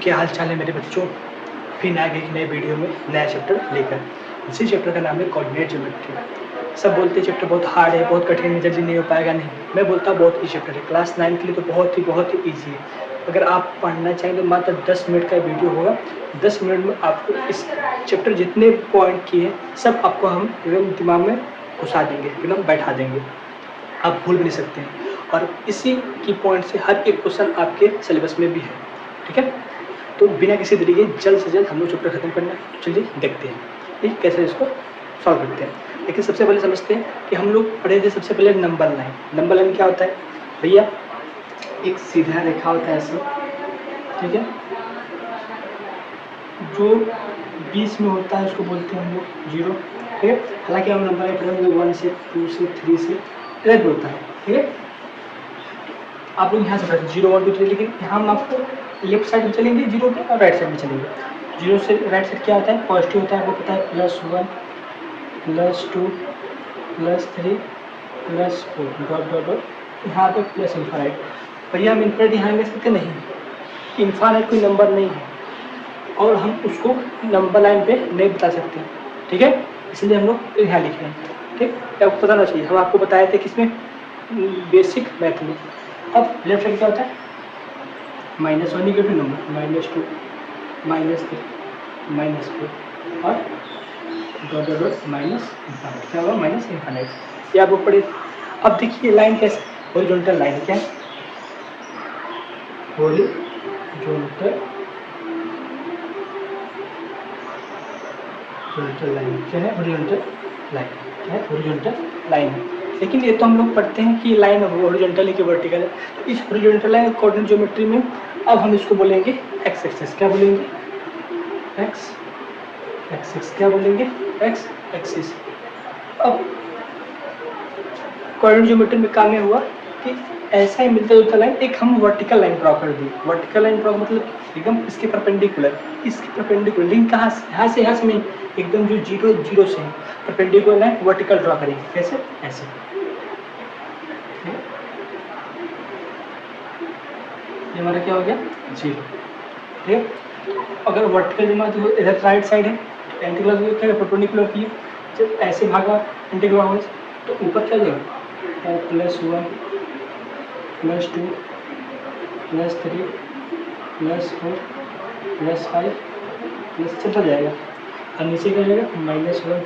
क्या हाल चाल है मेरे बच्चों। फिर आ गए एक नए वीडियो में नया चैप्टर लेकर। इसी चैप्टर का नाम है कोऑर्डिनेट ज्योमेट्री। सब बोलते हैं चैप्टर बहुत हार्ड है, बहुत कठिन है, जल्दी नहीं हो पाएगा। नहीं, मैं बोलता हूँ बहुत ही चैप्टर है। क्लास 9 के लिए तो बहुत ही ईजी है। अगर आप पढ़ना चाहें तो मात्र 10 मिनट का वीडियो होगा। 10 मिनट में आपको इस चैप्टर जितने पॉइंट किए सब आपको हम एकदम दिमाग में घुसा देंगे, एकदम बैठा देंगे, आप भूल भी नहीं सकते हैं। और इसी की पॉइंट से हर एक क्वेश्चन आपके सिलेबस में भी है। ठीक है, तो बिना किसी तरीके जल्द से जल्द हम लोग चैप्टर खत्म करना है। चलिए देखते हैं ठीक कैसे इसको सॉल्व करते हैं। लेकिन सबसे पहले समझते हैं कि हम लोग पढ़े थे सबसे पहले नंबर लाइन। नंबर लाइन क्या होता है भैया? एक सीधा रेखा होता है ऐसे, ठीक है, जो बीच में होता है उसको बोलते हैं हम लोग जीरो। ठीक है, हालांकि हम नंबर लाइन पढ़ेंगे 1 से 2 से 3 से इधर भी होता है। ठीक है, आप लोग यहाँ से पढ़ते 0 1 2 3, लेकिन यहाँ हम आपको लेफ्ट साइड में चलेंगे जीरो के और राइट साइड में चलेंगे। जीरो से राइट साइड क्या होता है? पॉजिटिव होता है, आपको पता है, +1 +2 +3 +4 डॉट डॉट डॉट, यहाँ पे प्लस इन्फानाइट। भैया हम इन्फानाइट यहाँ ले सकते नहीं, इन्फानाइट कोई नंबर नहीं है और हम उसको नंबर लाइन पे नहीं बता सकते। ठीक है, इसलिए हम लोग यहाँ लिख रहे हैं। ठीक, आपको पता होना चाहिए, हम आपको बताए थे किसमें, बेसिक मैथ में। अब लेफ्ट साइड क्या होता है? -1 निगेटिव नंबर, -2 -3 -4 और dot dot dot minus infinite. क्या होगा? Minus infinite. ये आप लोग पढ़े। अब देखिए लाइन कैसे, हॉरिजॉन्टल लाइन क्या है? हॉरिजॉन्टल लाइन क्या है? हॉरिजॉन्टल लाइन क्या है? हॉरिजॉन्टल लाइन है। लेकिन ये तो हम लोग पढ़ते हैं कि लाइन हॉरिजॉन्टल है कि वर्टिकल है। तो इस हॉरिजॉन्टल लाइन कोऑर्डिनेट ज्योमेट्री में अब हम इसको बोलेंगे एक्स एक्सिस। क्या बोलेंगे? X axis. क्या बोलेंगे? X axis. अब कोऑर्डिनेट ज्योमेट्री में काम हुआ कि ऐसा ही मिलता जुलता लाइन एक हम वर्टिकल लाइन ड्रॉ कर दी। वर्टिकल लाइन ड्रॉ मतलब एकदम इसके परपेंडिकुलर, इसके परपेंडिकुलर, लेकिन कहाँ से? यहाँ से नहीं, एकदम जो जीरो से परपेंडिकुलर लाइन वर्टिकल ड्रॉ करेंगे। कैसे? ऐसे। ये हमारा क्या हो गया? 0। ठीक है, अगर वर्टिकल जमा तो इधर राइट साइड है, एंटीक्लॉक क्या है? परपेंडिकुलर की जब ऐसे भागा एंटीक्लॉकवाइज तो ऊपर क्या जाएगा? +1 +2 +3 +4 +5 प्लस चलता जाएगा। और नीचे क्या जाएगा? -1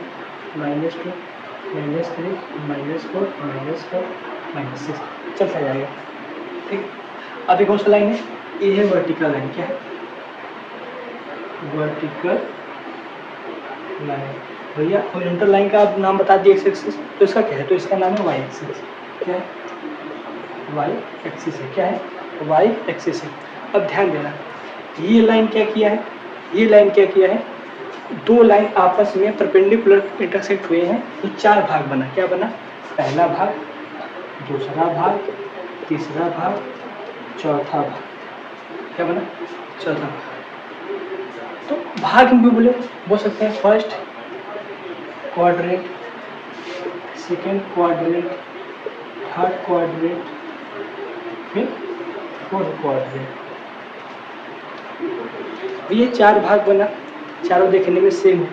-2 -3 -4 -4 -6 चलता जाएगा। ठीक, अभी कौन सा लाइन है? ये है वर्टिकल लाइन। क्या है? Vertical line. भैया हॉरिजॉन्टल लाइन का आप नाम बता दिए एक्स एक्सिस, तो इसका क्या है? तो इसका नाम है वाई एक्सिस। क्या है? वाई एक्सिस है। क्या है? वाई एक्सिस है। अब ध्यान देना, ये लाइन क्या किया है? ये लाइन क्या किया है? दो लाइन आपस में परपेंडिकुलर इंटरसेक्ट हुए हैं तो 4 भाग बना। क्या बना? पहला भाग, दूसरा भाग, तीसरा भाग, चौथा भाग। क्या बना? चौथा भाग। तो भाग हम क्यों बोल सकते हैं? First quadrant, second quadrant, third quadrant, फिर फोर्थ क्वाड्रेंट। ये 4 भाग बना, चारों देखने में सेम है,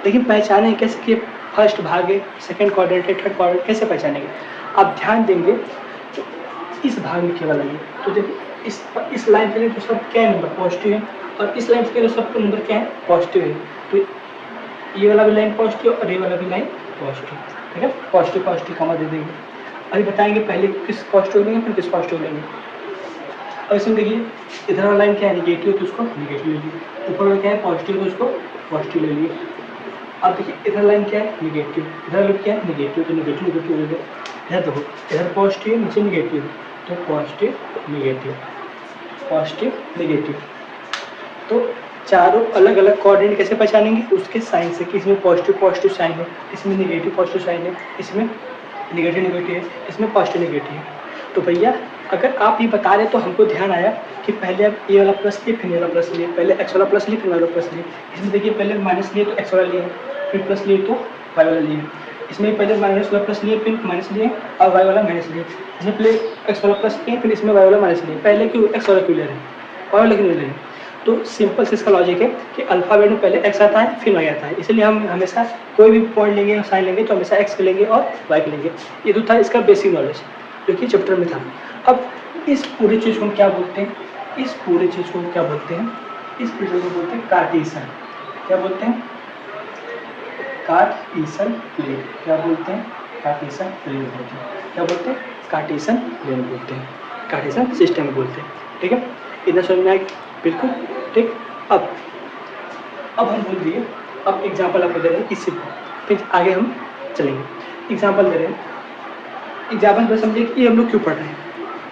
लेकिन पहचाने कैसे कि फर्स्ट भाग है, सेकेंड क्वाड्रेंट है, थर्ड क्वाड्रेंट, कैसे पहचानेंगे? आप ध्यान देंगे तो इस भाग में केवल आइए तो देखिए इस लाइन के लिए तो सब क्या नंबर पॉजिटिव है और इस लाइन के लिए सब नंबर क्या है? पॉजिटिव है। तो ये वाला भी लाइन पॉजिटिव और ये वाला भी लाइन पॉजिटिव। ठीक है, पॉजिटिव पॉजिटिव कॉमा दे देंगे। अभी बताएंगे पहले किस पॉजिटिव लेंगे फिर किस पॉजिटिव लेंगे। और इसमें देखिए इधर वाला लाइन क्या है? निगेटिव, तो उसको निगेटिव ले लिए। ऊपर वाला क्या है? पॉजिटिव, तो उसको पॉजिटिव ले लिए। अब देखिए इधर लाइन क्या है? निगेटिव, इधर क्या है? निगेटिव, तो निगेटिव निगेटिव ले लिया। इधर देखो, इधर पॉजिटिव है, नीचे निगेटिव, तो पॉजिटिव निगेटिव, पॉजिटिव निगेटिव। तो चारों अलग अलग कोऑर्डिनेट कैसे पहचानेंगे? उसके साइन से कि इसमें पॉजिटिव पॉजिटिव साइन है, इसमें निगेटिव पॉजिटिव साइन है, इसमें निगेटिव निगेटिव है, इसमें पॉजिटिव निगेटिव है। तो भैया अगर आप ये बता रहे तो हमको ध्यान आया कि पहले आप ये वाला प्लस लिए फिर ये वाला प्लस लिए, पहले एक्स वाला प्लस लिए फिर वाई वाला प्लस लिए। इसमें देखिए पहले माइनस लिए तो एक्स वाला लिए, फिर प्लस लिए तो वाई वाला लिए। इसमें पहले माइनस वाला प्लस लिए फिर माइनस लिए और वाई वाला माइनस लिए। इसमें पहले एक्स वाला प्लस लिए फिर इसमें वाई वाला माइनस लिए। पहले क्यों एक्स वाला क्यों ले रहे हैं, वाई वाला क्यों ले रहे हैं? तो सिंपल से इसका लॉजिक है कि अल्फ़ाबेट में पहले एक्स आता है फिर वाई आता है, इसलिए हम हमेशा कोई भी पॉइंट लेंगे साइन लेंगे तो हमेशा एक्स के लेंगे और वाई के लेंगे। ये तो था इसका बेसिक नॉलेज जो कि चैप्टर में था। अब इस पूरी चीज़ को हम क्या बोलते हैं, इस पूरी चीज़ को क्या बोलते हैं, इस पूरी चीज़ को बोलते हैं कार्टेशियन। क्या बोलते हैं? Cartesian plane. क्या बोलते हैं? कार्टेशियन प्लेन बोलते हैं। क्या बोलते हैं? कार्टेशियन प्लेन बोलते हैं, कार्टेशियन सिस्टम बोलते हैं। ठीक है, इतना समझ में आएगा? बिल्कुल ठीक। अब हम बोल दिए, अब एग्जाम्पल आपको दे रहे हैं इसी को, फिर आगे हम चलेंगे। एग्जाम्पल दे रहे हैं, एग्जाम्पल पर समझिए कि हम लोग क्यों पढ़ रहे हैं।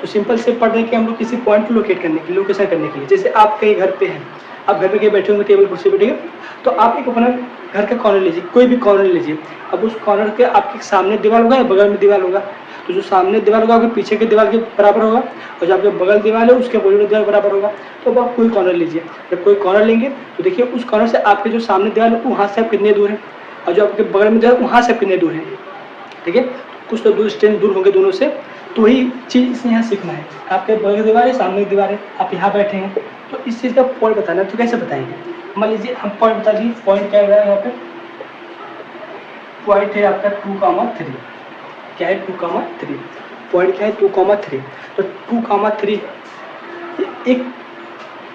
तो सिंपल से पढ़ रहे हैं कि हम लोग किसी पॉइंट को लोकेट करने के लिए, लोकेशन करने के लिए। जैसे आप कहीं घर पे हैं, आप घर पे कहीं बैठे होंगे टेबल कुर्सी पे, ठीक है, तो आप एक अपना घर का कॉर्नर लीजिए, कोई भी कॉर्नर लीजिए। अब उस कॉर्नर के आपके सामने दीवार होगा या बगल में दीवार होगा, तो जो सामने दीवार होगा आपके पीछे के दीवार के बराबर होगा, और जो आपके बगल दीवार है उसके बगल दीवार बराबर होगा। तो अब आप कोई कॉर्नर लीजिए, जब कोई कॉर्नर लेंगे तो देखिए उस कॉर्नर से आपके जो सामने दीवार है वहाँ से आप कितने दूर हैं, और जो आपके बगल में दीवार वहाँ से आप कितने दूर हैं। ठीक है, कुछ तो डिस्टेंस दूर होंगे दोनों से। तो वही चीज़ इसमें यहाँ सीखना है। आपके बगल की दीवार है, सामने की दीवार है, आप यहाँ बैठे हैं, तो इस चीज़ का पॉइंट बताना है। तो कैसे बताएंगे? मान लीजिए हम पॉइंट बता दिए, पॉइंट क्या है यहाँ पे, पॉइंट है आपका 2,3। क्या है? 2,3। पॉइंट क्या है? 2,3। तो 2,3 एक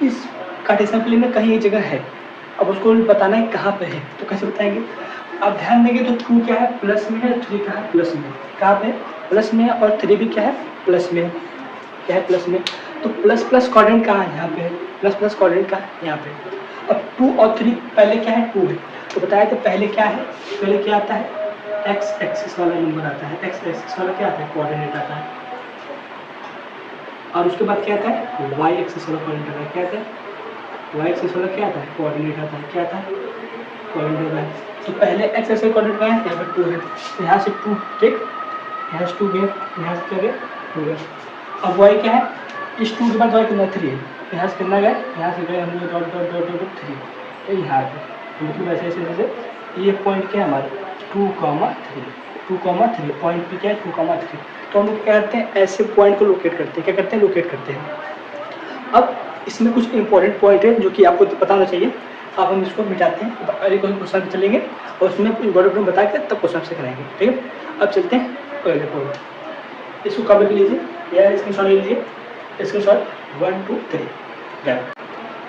इस कार्टेशियन प्लेन में कहीं एक जगह है, अब उसको बताना है कहाँ पे है। तो कैसे बताएंगे? आप ध्यान देंगे तो 2 क्या है? प्लस में है, 3 क्या है? प्लस में। कहाँ पे? प्लस में है, और 3 भी क्या है? प्लस में है। क्या है? प्लस में। तो प्लस प्लस क्वाड्रेंट कहाँ है? यहाँ पे है। प्लस प्लस क्वाड्रेंट कहाँ है? यहाँ पे। अब 2 और 3 पहले क्या है? 2 है। तो बताया तो पहले क्या है? पहले क्या आता है? एक्स एक्सिस वाला नंबर आता है। एक्स एक्सिस वाला क्या आता है? कोऑर्डिनेट आता है। और उसके बाद क्या आता है? वाई एक्सिस वाला कोऑर्डिनेट आता है। क्या आता है? वाई एक्सिस वाला क्या आता है? कोऑर्डिनेट आता है। क्या आता है? कोऑर्डिनेट आता है। तो पहले एक्स एक्सिस कोऑर्डिनेट क्या है? यहाँ पे 2 है, तो यहाँ से 2, ठीक, यहाँ से 2 गया, यहाँ से क्या गया? 2 गया। अब वाई क्या है? इस 2 के बाद वाई कितना? 3 है, यहाँ से कितना गया? यहाँ से गए हम लोग डॉट डॉट डॉट डॉट 3, तो यहाँ पे। तो मतलब ऐसे ऐसे जैसे ये पॉइंट क्या है हमारा? 2,3। 2,3 पॉइंट पे क्या है? 2,3। तो हम लोग क्या करते हैं? ऐसे पॉइंट को लोकेट करते हैं। क्या करते हैं? लोकेट करते हैं। अब इसमें कुछ इंपॉर्टेंट पॉइंट है जो कि आपको पता होना चाहिए। अब हम इसको मिटाते हैं, अगले क्वेश्चन पे चलेंगे और उसमें इंपॉर्टेंट पॉइंट बता के तब क्वेश्चन से कराएंगे। ठीक है, अब चलते हैं अगले पॉइंट। इसको कॉपी कर लीजिए या स्क्रीनशॉट ले लीजिए, स्क्रीनशॉट 1 2 3।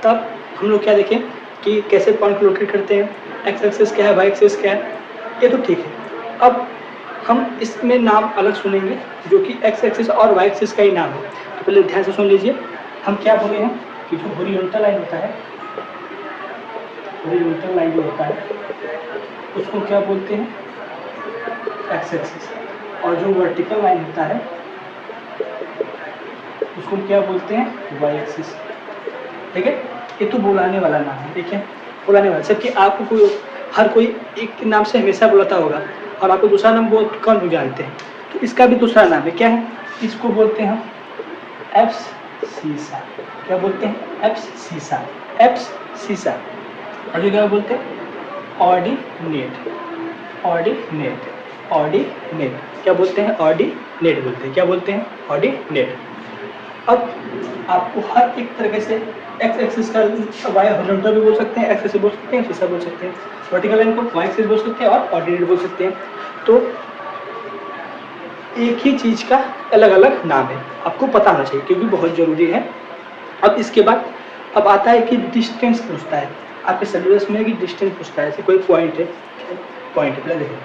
तब हम लोग क्या देखें कि कैसे पॉइंट को लोकेट करते हैं, एक्स एक्सिस क्या है, वाई एक्सिस क्या है, ये तो ठीक है। अब हम इसमें नाम अलग सुनेंगे जो कि एक्स एक्सिस और वाई एक्सिस का ही नाम है। तो पहले ध्यान से सुन लीजिए, हम क्या बोले हैं कि जो हॉरिजॉन्टल लाइन होता है, हॉरिजॉन्टल लाइन जो होता है उसको क्या बोलते हैं? X axis. और जो वर्टिकल लाइन होता है उसको क्या बोलते हैं? Y axis. ठीक है, ये तो बुलाने वाला नाम है। ठीक है, बुलाने वाला, जबकि आपको कोई हर कोई एक नाम से हमेशा बुलाता होगा और आपको दूसरा नाम बहुत कम लोग जानते हैं। तो इसका भी दूसरा नाम है, क्या है? इसको बोलते हैं हम एप्स सीसा। क्या बोलते हैं? एप्स सीसा। एप्स सीसा। और ये क्या बोलते हैं? ऑर्डिनेट। ऑर्डिनेट। ऑर्डिनेट। क्या बोलते हैं? ऑर्डिनेट बोलते हैं। क्या बोलते हैं? ऑर्डिनेट। अब आपको हर एक तरीके से एक्स एक्सिस का वाई हॉरिजॉन्टल भी बोल सकते हैं, एक्स एक्सिस बोल सकते हैं, सीसा बोल सकते हैं, वर्टिकल लाइन को वाई एक्सिस बोल सकते हैं और ऑर्डिनेट बोल सकते हैं। तो एक ही चीज़ का अलग अलग नाम है, आपको पता होना चाहिए क्योंकि बहुत ज़रूरी है। अब इसके बाद अब आता है कि डिस्टेंस पूछता है आपके सिलेबस में, कि डिस्टेंस पूछता है। जैसे कोई पॉइंट है, पॉइंट है, पहले देखो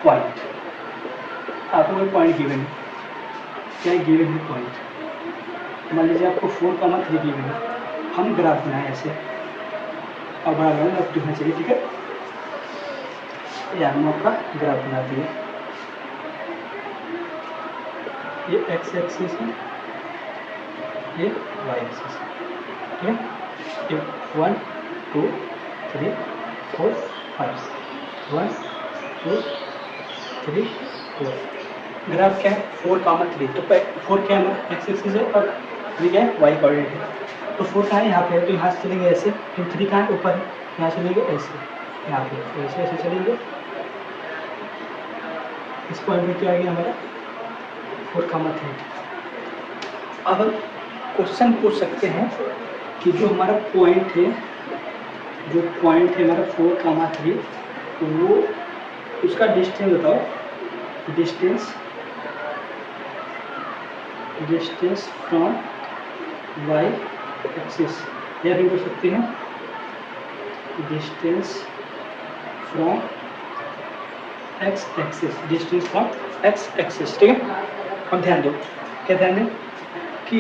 पॉइंट, आपको कोई पॉइंट गिवन है, क्या गिवन है? पॉइंट। मान लीजिए आपको 4,3 गिवन है, हम ग्राफ बनाए ऐसे और बड़ा बड़ा लेफ्ट होना चाहिए। ठीक है, या हम आपका ग्राफ बनाते हैं। ये एक्स एक्सिस है, ये वाई एक्सिस है। ठीक है, ये 1 2 3 4 5, 1 2 3 4। ग्राफ क्या है? 4,3। तो 4 क्या है हमारा? एक्स एक्सिस है और 3 क्या है? वाई कोऑर्डिनेट है। तो 4 कहाँ है? यहाँ पे है, तो यहाँ से चलेंगे ऐसे। फिर 3 कहाँ है? ऊपर है, यहाँ से चलेंगे ऐसे, यहाँ पे ऐसे ऐसे चलेंगे। इस पॉइंट में क्या आ गया हमारा? 4,3। अब हम क्वेश्चन पूछ सकते हैं कि जो हमारा पॉइंट है, जो पॉइंट है हमारा 4,3, तो वो उसका डिस्टेंस बताओ, डिस्टेंस फ्रॉम वाई एक्सिस, या भी बोल सकते हैं distance from X axis, distance from X axis. ठीक है, अब ध्यान दो, क्या ध्यान दें कि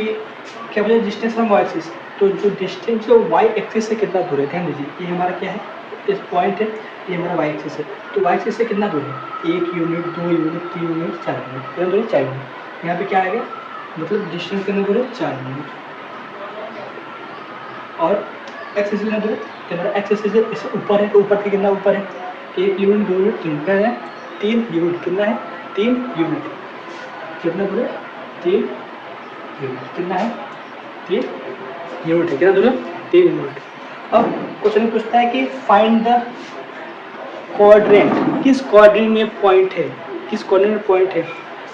क्या बोले डिस्टेंस फ्रॉम वाई एक्सिस, तो जो डिस्टेंस है वाई एक्सिस से कितना दूर है, ध्यान दीजिए, ये हमारा क्या है, इस पॉइंट है, ये हमारा वाई एक्सिस है, तो वाई एक्सिस से कितना दूर है, 1 यूनिट, 2 यूनिट, 3 यूनिट, 4 यूनिट, कितना दूर है, 4 यूनिट। यहाँ पे क्या आएगा, मतलब डिस्टेंस कितना दूर है, 4 यूनिट। और एक्स एक्सिस कितना दूर है, तो हमारा एक्स एक्सिस इससे ऊपर है, तो ऊपर के कितना ऊपर है, 1 यूनिट, 2 यूनिट, 3 क्या है, 3 यूनिट, कितना है, 3 यूनिट, कितना दूर है, 3 यूनिट, कितना है, 3 यूनिट है, कितना दूर है, 3 यूनिट। अब क्वेश्चन पूछता है कि फाइंड द क्वाड्रेंट, किस क्वाड्रेंट में पॉइंट है, किस क्वाड्रेंट में पॉइंट है,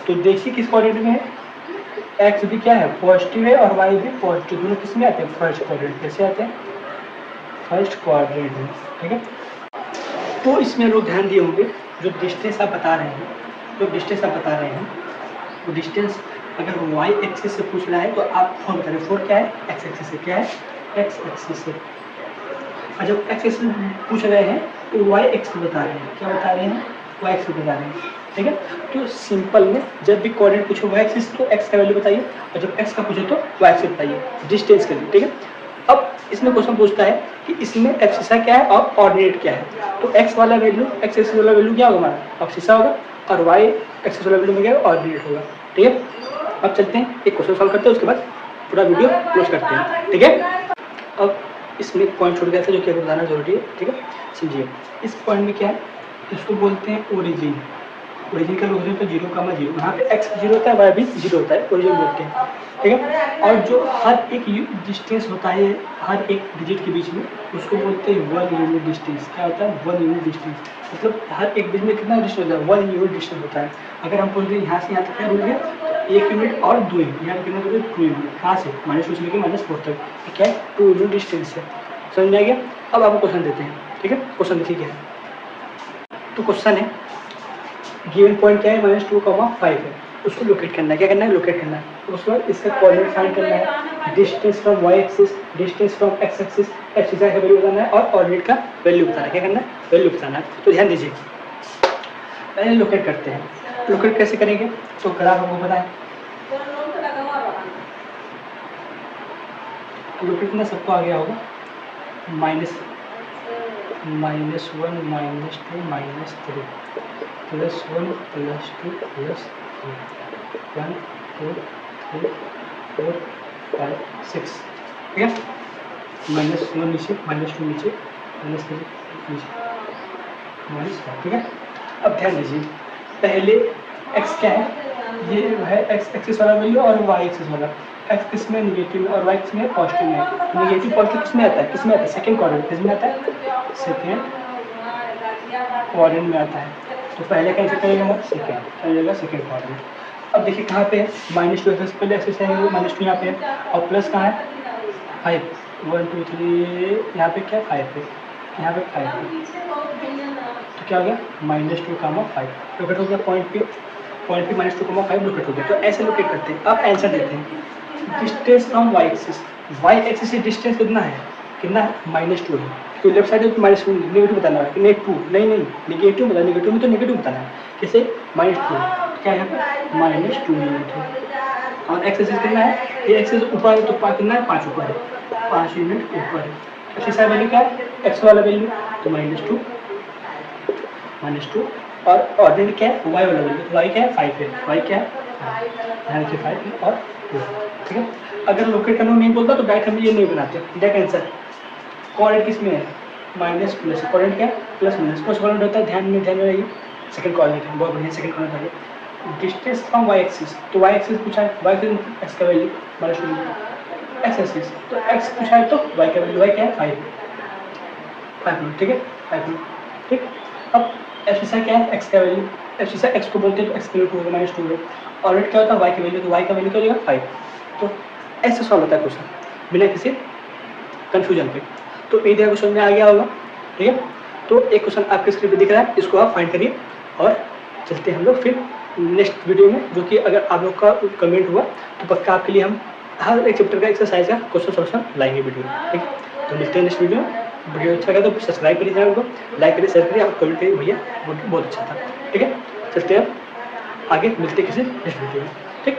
तो देखिए किस क्वाड्रेंट में है, एक्स भी क्या है, पॉजिटिव है, और वाई भी पॉजिटिव, दोनों किस में आते हैं, फर्स्ट क्वाड्रेंट, कैसे आते हैं, फर्स्ट क्वाड्रेंट में। ठीक है, तो इसमें लोग ध्यान दिए होंगे, जो डिस्टेंस आप बता रहे हैं, वो डिस्टेंस अगर वाई एक्सिस से पूछ रहा है तो आप 4 बता रहे हैं, 4 क्या है, एक्स एक्सिस से, क्या है, एक्स एक्सिस से। और जब एक्स एक्सिस पूछ रहे हैं तो वाई एक्सिस बता रहे हैं, क्या बता रहे हैं, वाई एक्सिस बता रहे हैं। ठीक है, तो सिंपल में जब भी कोऑर्डिनेट पूछो वाई एक्सिस तो एक्स का वैल्यू बताइए, और जब एक्स का पूछो तो वाई एक्सिस बताइए डिस्टेंस के लिए। ठीक है, अब इसमें क्वेश्चन पूछता है कि इसमें एक्सिस क्या है और कोऑर्डिनेट क्या है, तो एक्स वाला वैल्यू, एक्स एक्सिस वाला वैल्यू क्या होगा, हमारा एक्सिस होगा, और वाई एक्सिस वाला वैल्यू में क्या कोऑर्डिनेट होगा। ठीक है, अब चलते हैं एक क्वेश्चन सॉल्व करते हैं, उसके बाद पूरा वीडियो क्लोज करते हैं। ठीक है, अब इसमें एक पॉइंट छूट गया था जो कि बताना जरूरी है। ठीक है, समझिए, इस पॉइंट में क्या है, इसको बोलते हैं ओरिजिन, ओरिजिन का लोकेशन तो 0,0, यहाँ पे एक्स 0 होता है, वाई भी 0 होता है, ओरिजिन बोलते हैं। ठीक है, और जो हर एक डिस्टेंस होता है हर एक डिजिट के बीच में, उसको बोलते हैं 1 यूनिट डिस्टेंस। क्या होता है, 1 यूनिट डिस्टेंस, मतलब हर एक बीच में कितना डिस्टेंस होता है, 1 यूनिट डिस्टेंस होता है। अगर हम पूछ दें यहाँ से यहाँ तक क्या बोलेंगे, 1 यूनिट और 2 यूनिट, यहाँ कितना बोले 2 यूनिट, कहाँ से, -2 से लेकर -4 तक, क्या है, 2 यूनिट डिस्टेंस है। समझ में आ गया। अब आपको क्वेश्चन देते हैं। ठीक है, क्वेश्चन देखिए क्या है, तो क्वेश्चन है गिवन पॉइंट क्या है, -2,5 है, उसको लोकेट करना है, क्या करना है, लोकेट करना है। तो उसके बाद इसका कोऑर्डिनेट फाइंड करना है, distance from Y axis, distance from X axis, X का वैल्यू बताना है, और कोऑर्डिनेट का वैल्यू बताना है, क्या करना है, वैल्यू बताना है। तो ध्यान दीजिए, पहले लोकेट करते हैं। लोकेट कैसे करेंगे, तो ग्राफ हमको पता है, लोकेट करना सबको आ गया होगा, -1 -2 -3 +1 +2 +3 1 2 3 4 5 6। ठीक है, -1 नीचे, -2 नीचे, -3 नीचे, -4। ठीक है, अब ध्यान दीजिए, पहले x क्या है, ये है x एक्सिस वाला वैल्यू और y एक्सिस वाला, x किस में निगेटिव में और y किस में पॉजिटिव में। तो निगेटिव पॉजिटिव किस में आता है, सेकंड क्वाड्रेंट, किस में आता है, सेकंड क्वाड्रेंट में आता है। तो पहले कैसे करेंगे हम, सेकंड करेगा, सेकंड क्वाड्रेंट। अब देखिए कहाँ पे है, -2 एक्सिस पहले एक्सिस है, -2 यहाँ पे है, और प्लस कहाँ है, 5 1 2 3, यहाँ पे क्या 5 है, यहाँ पे 5 है, तो क्या हो गया, -2,5 लोकेट हो गया पॉइंट पे -2,5 लोकेट हो गया। तो ऐसे लोकेट करते हैं। अब आंसर देते हैं, डिस्टेंस फ्रॉम वाई एक्सिस से डिस्टेंस कितना है, -2 है, तो लेफ्ट साइड में -2 नेगेटिव बताना है कि -2 नहीं नेगेटिव बताना, नेगेटिव में तो नेगेटिव बताना है, कैसे, -2 क्या है, -2 यूनिट है। और एक्स एक्सिस कितना है, ये एक्सिस ऊपर है तो कितना है, 5 ऊपर है, 5 यूनिट ऊपर है। एक्सिस का वैल्यू क्या है, एक्स वाला वैल्यू तो -2 और ऑर्डिनेट क्या है, वाई वाला वैल्यू, वाई क्या है, 5 है, वाई क्या है, यहाँ देखिए 5 है और 2। ठीक है, अगर लोकेट करना नहीं बोलता तो डायरेक्ट हम ये नहीं बनाते, डायरेक्ट आंसर। कोऑर्डिनेट किस में है, माइनस प्लस, कोऑर्डिनेट क्या है, प्लस माइनस, कौन सा कोऑर्डिनेट होता है, ध्यान में रहिए, सेकंड कोऑर्डिनेट है, बहुत बढ़िया, सेकंड कोऑर्डिनेट है। डिस्टेंस फ्रॉम वाई एक्सिस, तो वाई एक्सिस पूछा है, वाई एक्सिस एक्स का वैल्यू -2, एक्स एक्सिस तो एक्स पूछा है तो वाई का वैल्यू, वाई क्या है, 5 ठीक है, 5। ठीक, अब एक्स क्या है, एक्स का वैल्यू, एक्स को बोलते हैं तो एक्स का वैल्यू -2 है, और रेट क्या होता है, वाई का वैल्यू, तो वाई का वैल्यू क्या हो जाएगा 5। तो ऐसे सॉल्व होता है क्वेश्चन, बिना किसी कन्फ्यूजन पे। तो उम्मीद है क्वेश्चन में आ गया होगा, ठीक है। तो एक क्वेश्चन आपके स्क्रीन पे दिख रहा है, इसको आप फाइंड करिए और चलते हैं हम लोग फिर नेक्स्ट वीडियो में, जो कि अगर आप लोग का कमेंट हुआ तो पक्का आपके लिए हम हर एक चैप्टर का एक्सरसाइज का क्वेश्चन सॉल्यूशन लाएंगे वीडियो में, ठीक है। तो मिलते हैं नेक्स्ट वीडियो में। वीडियो अच्छा लगा तो सब्सक्राइब करिए चैनल को, लाइक करिए, शेयर करिए, आप कमेंट करिए भैया बहुत अच्छा था, ठीक है। चलते हैं आगे, मिलते हैं किसी नेक्स्ट वीडियो में, ठीक।